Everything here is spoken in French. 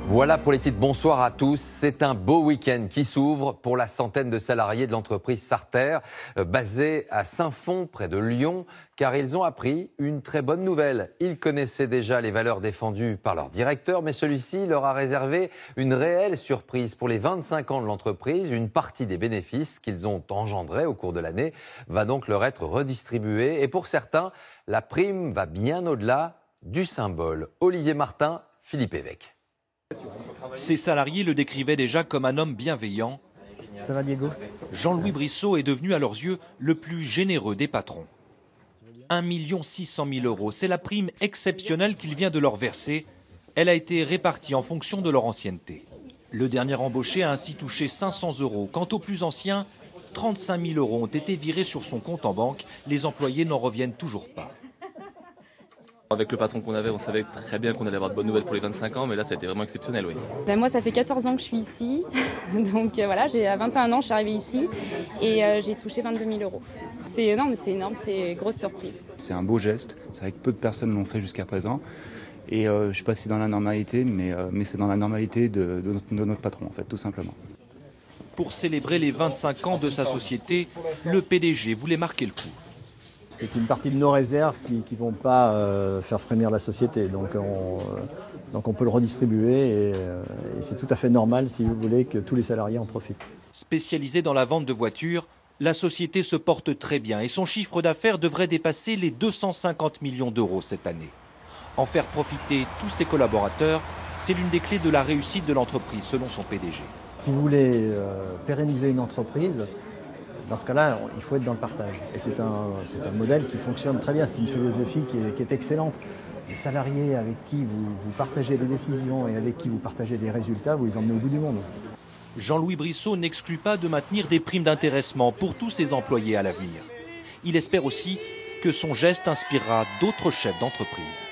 Voilà pour les titres, bonsoir à tous. C'est un beau week-end qui s'ouvre pour la centaine de salariés de l'entreprise Sarter, basée à Saint-Fond, près de Lyon, car ils ont appris une très bonne nouvelle. Ils connaissaient déjà les valeurs défendues par leur directeur, mais celui-ci leur a réservé une réelle surprise. Pour les 25 ans de l'entreprise, une partie des bénéfices qu'ils ont engendrés au cours de l'année va donc leur être redistribuée. Et pour certains, la prime va bien au-delà du symbole. Olivier Martin, Philippe Évêque. Ses salariés le décrivaient déjà comme un homme bienveillant. Ça va, Diego ? Jean-Louis Brissot est devenu à leurs yeux le plus généreux des patrons. 1 600 000 €, c'est la prime exceptionnelle qu'il vient de leur verser. Elle a été répartie en fonction de leur ancienneté. Le dernier embauché a ainsi touché 500 €. Quant aux plus anciens, 35 000 € ont été virés sur son compte en banque. Les employés n'en reviennent toujours pas. Avec le patron qu'on avait, on savait très bien qu'on allait avoir de bonnes nouvelles pour les 25 ans, mais là, ça a été vraiment exceptionnel, oui. Moi, ça fait 14 ans que je suis ici. Donc voilà, à 21 ans, je suis arrivée ici et j'ai touché 22 000 €. C'est énorme, c'est une grosse surprise. C'est un beau geste, c'est vrai que peu de personnes l'ont fait jusqu'à présent. Et je ne sais pas si c'est dans la normalité, mais c'est dans la normalité de notre patron, en fait, tout simplement. Pour célébrer les 25 ans de sa société, le PDG voulait marquer le coup. C'est une partie de nos réserves qui ne vont pas faire frémir la société. Donc on peut le redistribuer et c'est tout à fait normal, si vous voulez, que tous les salariés en profitent. Spécialisée dans la vente de voitures, la société se porte très bien et son chiffre d'affaires devrait dépasser les 250 millions € cette année. En faire profiter tous ses collaborateurs, c'est l'une des clés de la réussite de l'entreprise, selon son PDG. Si vous voulez pérenniser une entreprise, dans ce cas-là, il faut être dans le partage. Et c'est un modèle qui fonctionne très bien, c'est une philosophie qui est excellente. Les salariés avec qui vous partagez des décisions et avec qui vous partagez des résultats, vous les emmenez au bout du monde. Jean-Louis Brissot n'exclut pas de maintenir des primes d'intéressement pour tous ses employés à l'avenir. Il espère aussi que son geste inspirera d'autres chefs d'entreprise.